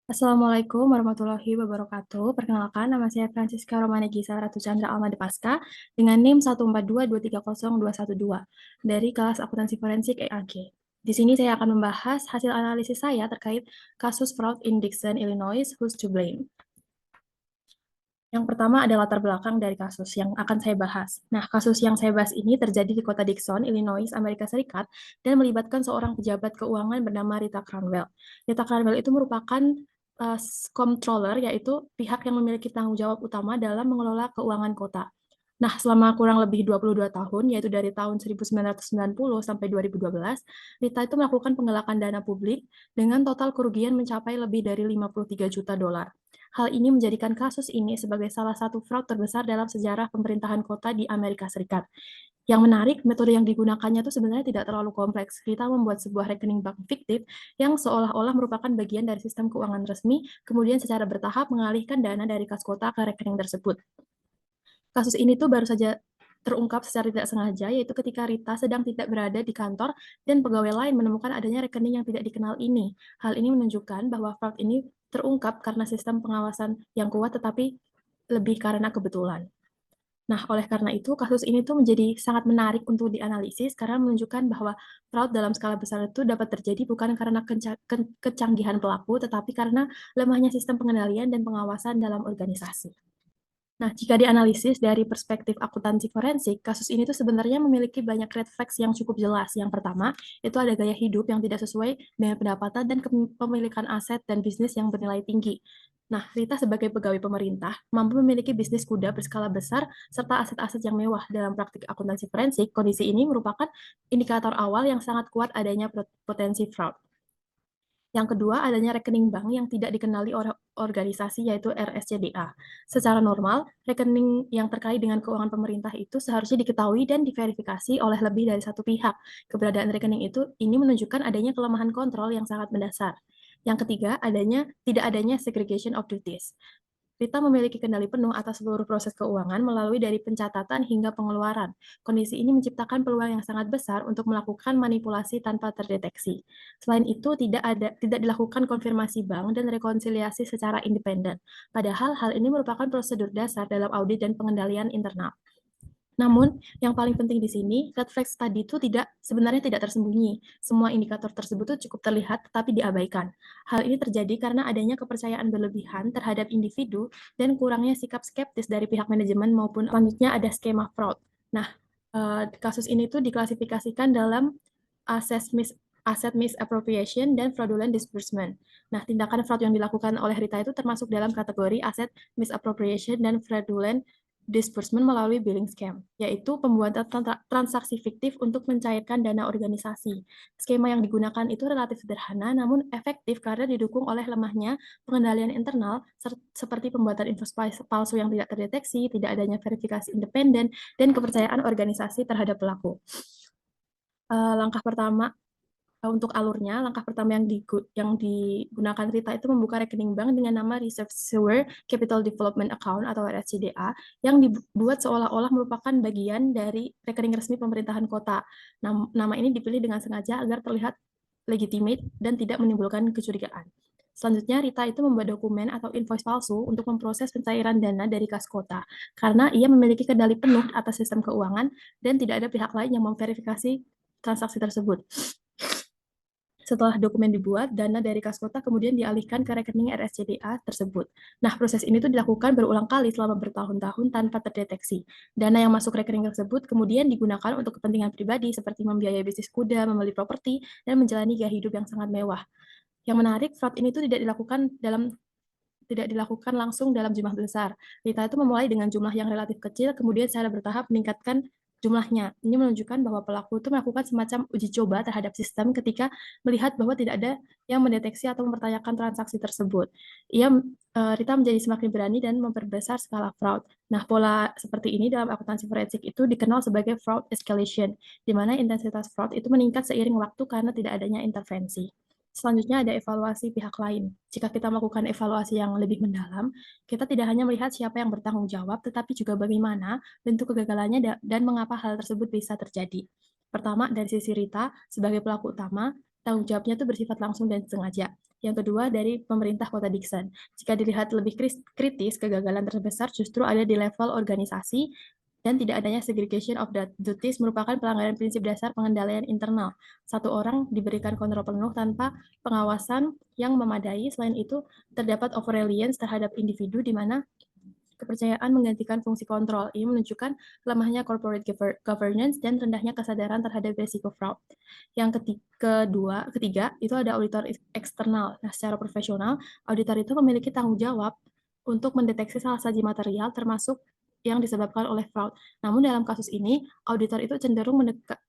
Assalamualaikum warahmatullahi wabarakatuh. Perkenalkan, nama saya Francisca Romani Gisal Ratu Chandra Almadi Pasca dengan NIM 142230212 dari kelas akuntansi forensik EAG. Di sini saya akan membahas hasil analisis saya terkait kasus fraud in Dixon, Illinois, Who's to Blame. Yang pertama ada latar belakang dari kasus yang akan saya bahas. Nah, kasus yang saya bahas ini terjadi di kota Dixon, Illinois, Amerika Serikat, dan melibatkan seorang pejabat keuangan bernama Rita Cranwell. Rita Cranwell itu merupakan comptroller, yaitu pihak yang memiliki tanggung jawab utama dalam mengelola keuangan kota. Nah, selama kurang lebih 22 tahun, yaitu dari tahun 1990 sampai 2012, Rita itu melakukan penggelapan dana publik dengan total kerugian mencapai lebih dari 53 juta dolar. Hal ini menjadikan kasus ini sebagai salah satu fraud terbesar dalam sejarah pemerintahan kota di Amerika Serikat. Yang menarik, metode yang digunakannya itu sebenarnya tidak terlalu kompleks. Kita membuat sebuah rekening bank fiktif yang seolah-olah merupakan bagian dari sistem keuangan resmi, kemudian secara bertahap mengalihkan dana dari kas kota ke rekening tersebut. Kasus ini tuh baru saja terungkap secara tidak sengaja, yaitu ketika Rita sedang tidak berada di kantor dan pegawai lain menemukan adanya rekening yang tidak dikenal ini. Hal ini menunjukkan bahwa fraud ini terungkap karena sistem pengawasan yang kuat, tetapi lebih karena kebetulan. Nah, oleh karena itu, kasus ini tuh menjadi sangat menarik untuk dianalisis karena menunjukkan bahwa fraud dalam skala besar itu dapat terjadi bukan karena kecanggihan pelaku, tetapi karena lemahnya sistem pengendalian dan pengawasan dalam organisasi. Nah, jika dianalisis dari perspektif akuntansi forensik, kasus ini tuh sebenarnya memiliki banyak red flags yang cukup jelas. Yang pertama, itu ada gaya hidup yang tidak sesuai dengan pendapatan dan kepemilikan aset dan bisnis yang bernilai tinggi. Nah, Rita sebagai pegawai pemerintah mampu memiliki bisnis kuda berskala besar serta aset-aset yang mewah. Dalam praktik akuntansi forensik, kondisi ini merupakan indikator awal yang sangat kuat adanya potensi fraud. Yang kedua, adanya rekening bank yang tidak dikenali organisasi, yaitu RSCDA. Secara normal, rekening yang terkait dengan keuangan pemerintah itu seharusnya diketahui dan diverifikasi oleh lebih dari satu pihak. Keberadaan rekening itu ini menunjukkan adanya kelemahan kontrol yang sangat mendasar. Yang ketiga, tidak adanya segregation of duties. Rita memiliki kendali penuh atas seluruh proses keuangan melalui dari pencatatan hingga pengeluaran. Kondisi ini menciptakan peluang yang sangat besar untuk melakukan manipulasi tanpa terdeteksi. Selain itu, tidak dilakukan konfirmasi bank dan rekonsiliasi secara independen. Padahal hal ini merupakan prosedur dasar dalam audit dan pengendalian internal. Namun, yang paling penting di sini, red flags tadi itu sebenarnya tidak tersembunyi. Semua indikator tersebut itu cukup terlihat tetapi diabaikan. Hal ini terjadi karena adanya kepercayaan berlebihan terhadap individu dan kurangnya sikap skeptis dari pihak manajemen maupun selanjutnya ada skema fraud. Nah, kasus ini tuh diklasifikasikan dalam asset misappropriation dan fraudulent disbursement. Nah, tindakan fraud yang dilakukan oleh Rita itu termasuk dalam kategori asset misappropriation dan fraudulent disbursement melalui billing scam, yaitu pembuatan transaksi fiktif untuk mencairkan dana organisasi. Skema yang digunakan itu relatif sederhana, namun efektif karena didukung oleh lemahnya pengendalian internal, seperti pembuatan info palsu yang tidak terdeteksi, tidak adanya verifikasi independen, dan kepercayaan organisasi terhadap pelaku. Langkah pertama untuk alurnya, langkah pertama yang digunakan Rita itu membuka rekening bank dengan nama Reserve Sewer Capital Development Account atau RSCDA yang dibuat seolah-olah merupakan bagian dari rekening resmi pemerintahan kota. Nama ini dipilih dengan sengaja agar terlihat legitimate dan tidak menimbulkan kecurigaan. Selanjutnya, Rita itu membuat dokumen atau invoice palsu untuk memproses pencairan dana dari kas kota, karena ia memiliki kendali penuh atas sistem keuangan dan tidak ada pihak lain yang memverifikasi transaksi tersebut. Setelah dokumen dibuat, dana dari kas kota kemudian dialihkan ke rekening RSCDA tersebut. Nah, proses ini tuh dilakukan berulang kali selama bertahun-tahun tanpa terdeteksi. Dana yang masuk rekening tersebut kemudian digunakan untuk kepentingan pribadi seperti membiayai bisnis kuda, membeli properti, dan menjalani gaya hidup yang sangat mewah. Yang menarik, fraud ini tuh tidak dilakukan langsung dalam jumlah besar. Rita itu memulai dengan jumlah yang relatif kecil, kemudian secara bertahap meningkatkan jumlahnya. Ini menunjukkan bahwa pelaku itu melakukan semacam uji coba terhadap sistem ketika melihat bahwa tidak ada yang mendeteksi atau mempertanyakan transaksi tersebut. Rita menjadi semakin berani dan memperbesar skala fraud. Nah, pola seperti ini dalam akuntansi forensik itu dikenal sebagai fraud escalation, di mana intensitas fraud itu meningkat seiring waktu karena tidak adanya intervensi. Selanjutnya ada evaluasi pihak lain. Jika kita melakukan evaluasi yang lebih mendalam, kita tidak hanya melihat siapa yang bertanggung jawab, tetapi juga bagaimana bentuk kegagalannya dan mengapa hal tersebut bisa terjadi. Pertama, dari sisi Rita, sebagai pelaku utama, tanggung jawabnya itu bersifat langsung dan sengaja. Yang kedua dari pemerintah Kota Dixon. Jika dilihat lebih kritis, kegagalan terbesar justru ada di level organisasi dan tidak adanya segregation of duties merupakan pelanggaran prinsip dasar pengendalian internal. Satu orang diberikan kontrol penuh tanpa pengawasan yang memadai. Selain itu, terdapat overreliance terhadap individu di mana kepercayaan menggantikan fungsi kontrol. Ini menunjukkan lemahnya corporate governance dan rendahnya kesadaran terhadap risiko fraud. Yang ketiga itu ada auditor eksternal. Nah, secara profesional, auditor itu memiliki tanggung jawab untuk mendeteksi salah saji material termasuk yang disebabkan oleh fraud. Namun dalam kasus ini, auditor itu cenderung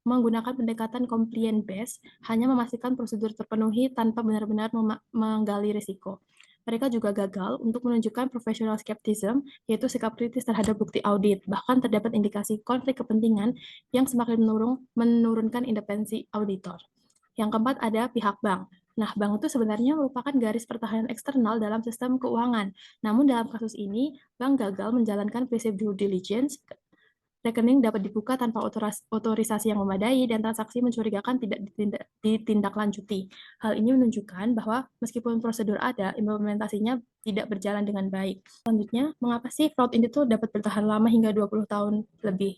menggunakan pendekatan compliance based, hanya memastikan prosedur terpenuhi tanpa benar-benar menggali risiko. Mereka juga gagal untuk menunjukkan professional skepticism, yaitu sikap kritis terhadap bukti audit. Bahkan terdapat indikasi konflik kepentingan yang semakin menurunkan independensi auditor. Yang keempat ada pihak bank. Nah, bank itu sebenarnya merupakan garis pertahanan eksternal dalam sistem keuangan. Namun dalam kasus ini, bank gagal menjalankan prinsip due diligence. Rekening dapat dibuka tanpa otorisasi yang memadai dan transaksi mencurigakan tidak ditindaklanjuti. Hal ini menunjukkan bahwa meskipun prosedur ada, implementasinya tidak berjalan dengan baik. Selanjutnya, mengapa sih fraud ini tuh dapat bertahan lama hingga 20 tahun lebih?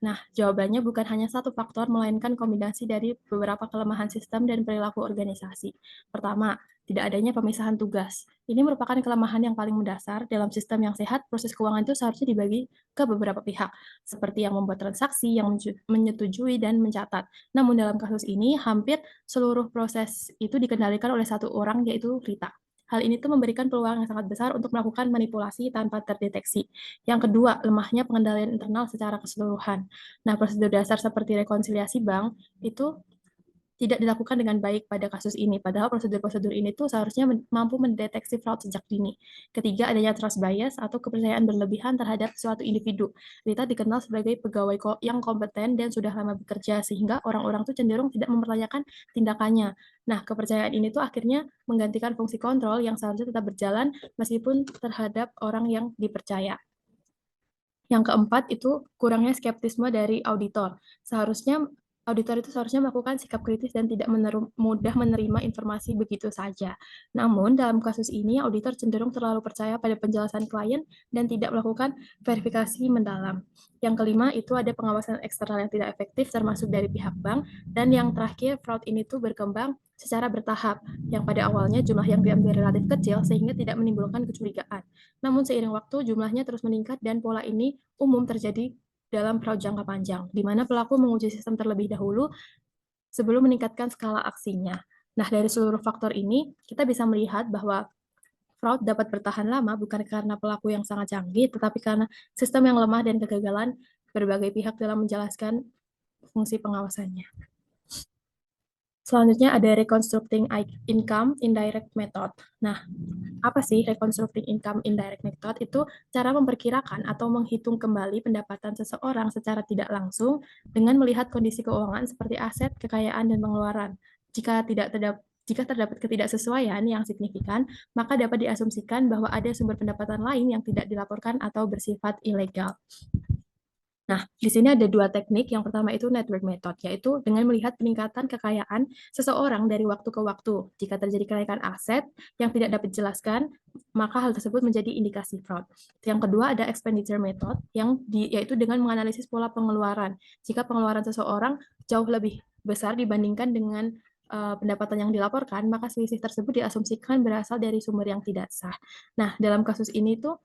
Nah, jawabannya bukan hanya satu faktor, melainkan kombinasi dari beberapa kelemahan sistem dan perilaku organisasi. Pertama, tidak adanya pemisahan tugas. Ini merupakan kelemahan yang paling mendasar dalam sistem yang sehat. Proses keuangan itu seharusnya dibagi ke beberapa pihak, seperti yang membuat transaksi, yang menyetujui, dan mencatat. Namun dalam kasus ini, hampir seluruh proses itu dikendalikan oleh satu orang, yaitu Rita. Hal ini tuh memberikan peluang yang sangat besar untuk melakukan manipulasi tanpa terdeteksi. Yang kedua, lemahnya pengendalian internal secara keseluruhan. Nah, prosedur dasar seperti rekonsiliasi bank itu tidak dilakukan dengan baik pada kasus ini, padahal prosedur-prosedur ini tuh seharusnya mampu mendeteksi fraud sejak dini. Ketiga, adanya trust bias atau kepercayaan berlebihan terhadap suatu individu. Rita dikenal sebagai pegawai yang kompeten dan sudah lama bekerja, sehingga orang-orang tuh cenderung tidak mempertanyakan tindakannya. Nah, kepercayaan ini tuh akhirnya menggantikan fungsi kontrol yang seharusnya tetap berjalan meskipun terhadap orang yang dipercaya. Yang keempat itu kurangnya skeptisme dari auditor. Auditor itu seharusnya melakukan sikap kritis dan tidak mudah menerima informasi begitu saja. Namun, dalam kasus ini, auditor cenderung terlalu percaya pada penjelasan klien dan tidak melakukan verifikasi mendalam. Yang kelima, itu ada pengawasan eksternal yang tidak efektif, termasuk dari pihak bank. Dan yang terakhir, fraud ini tuh berkembang secara bertahap, yang pada awalnya jumlah yang diambil relatif kecil, sehingga tidak menimbulkan kecurigaan. Namun, seiring waktu, jumlahnya terus meningkat dan pola ini umum terjadi dalam fraud jangka panjang, di mana pelaku menguji sistem terlebih dahulu sebelum meningkatkan skala aksinya. Nah, dari seluruh faktor ini, kita bisa melihat bahwa fraud dapat bertahan lama bukan karena pelaku yang sangat canggih, tetapi karena sistem yang lemah dan kegagalan berbagai pihak dalam menjelaskan fungsi pengawasannya. Selanjutnya ada reconstructing income indirect method. Nah, apa sih reconstructing income indirect method? Itu cara memperkirakan atau menghitung kembali pendapatan seseorang secara tidak langsung dengan melihat kondisi keuangan seperti aset, kekayaan, dan pengeluaran. Jika terdapat ketidaksesuaian yang signifikan, maka dapat diasumsikan bahwa ada sumber pendapatan lain yang tidak dilaporkan atau bersifat ilegal. Nah, di sini ada dua teknik. Yang pertama itu network method, yaitu dengan melihat peningkatan kekayaan seseorang dari waktu ke waktu. Jika terjadi kenaikan aset yang tidak dapat dijelaskan, maka hal tersebut menjadi indikasi fraud. Yang kedua ada expenditure method, yaitu dengan menganalisis pola pengeluaran. Jika pengeluaran seseorang jauh lebih besar dibandingkan dengan pendapatan yang dilaporkan, maka selisih tersebut diasumsikan berasal dari sumber yang tidak sah. Nah, dalam kasus ini tuh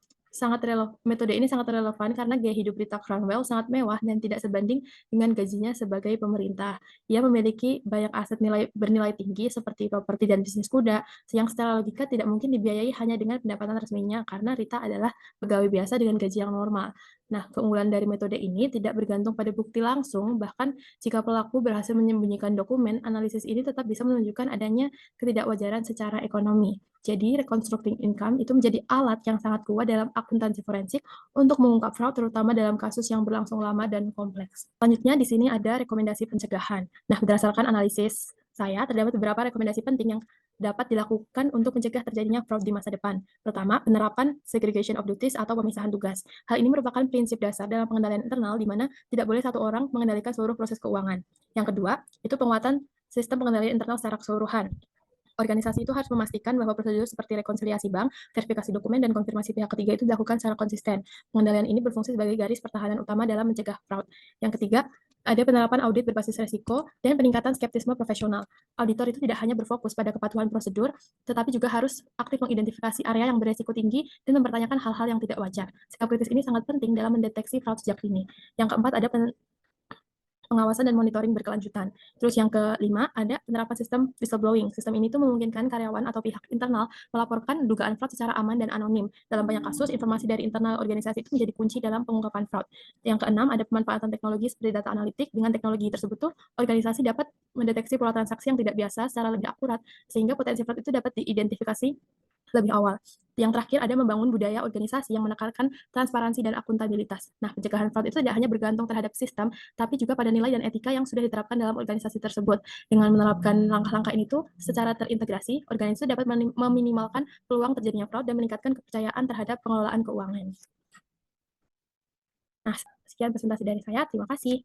metode ini sangat relevan karena gaya hidup Rita Cranwell sangat mewah dan tidak sebanding dengan gajinya sebagai pemerintah. Ia memiliki banyak aset bernilai tinggi seperti properti dan bisnis kuda, yang secara logika tidak mungkin dibiayai hanya dengan pendapatan resminya karena Rita adalah pegawai biasa dengan gaji yang normal. Nah, keunggulan dari metode ini tidak bergantung pada bukti langsung, bahkan jika pelaku berhasil menyembunyikan dokumen, analisis ini tetap bisa menunjukkan adanya ketidakwajaran secara ekonomi. Jadi, reconstructing income itu menjadi alat yang sangat kuat dalam akuntansi forensik untuk mengungkap fraud, terutama dalam kasus yang berlangsung lama dan kompleks. Selanjutnya, di sini ada rekomendasi pencegahan. Nah, berdasarkan analisis saya, terdapat beberapa rekomendasi penting yang dapat dilakukan untuk mencegah terjadinya fraud di masa depan. Pertama, penerapan segregation of duties atau pemisahan tugas. Hal ini merupakan prinsip dasar dalam pengendalian internal di mana tidak boleh satu orang mengendalikan seluruh proses keuangan. Yang kedua, itu penguatan sistem pengendalian internal secara keseluruhan. Organisasi itu harus memastikan bahwa prosedur seperti rekonsiliasi bank, verifikasi dokumen, dan konfirmasi pihak ketiga itu dilakukan secara konsisten. Pengendalian ini berfungsi sebagai garis pertahanan utama dalam mencegah fraud. Yang ketiga, ada penerapan audit berbasis resiko dan peningkatan skeptisme profesional. Auditor itu tidak hanya berfokus pada kepatuhan prosedur, tetapi juga harus aktif mengidentifikasi area yang beresiko tinggi dan mempertanyakan hal-hal yang tidak wajar. Sikap kritis ini sangat penting dalam mendeteksi fraud sejak dini. Yang keempat, ada pengawasan dan monitoring berkelanjutan. Terus yang kelima, ada penerapan sistem whistleblowing. Sistem ini tuh memungkinkan karyawan atau pihak internal melaporkan dugaan fraud secara aman dan anonim. Dalam banyak kasus, informasi dari internal organisasi itu menjadi kunci dalam pengungkapan fraud. Yang keenam, ada pemanfaatan teknologi seperti data analitik. Dengan teknologi tersebut tuh, organisasi dapat mendeteksi pola transaksi yang tidak biasa secara lebih akurat, sehingga potensi fraud itu dapat diidentifikasi lebih awal. Yang terakhir ada membangun budaya organisasi yang menekankan transparansi dan akuntabilitas. Nah, pencegahan fraud itu tidak hanya bergantung terhadap sistem, tapi juga pada nilai dan etika yang sudah diterapkan dalam organisasi tersebut. Dengan menerapkan langkah-langkah ini tuh secara terintegrasi, organisasi dapat meminimalkan peluang terjadinya fraud dan meningkatkan kepercayaan terhadap pengelolaan keuangan. Nah, sekian presentasi dari saya. Terima kasih.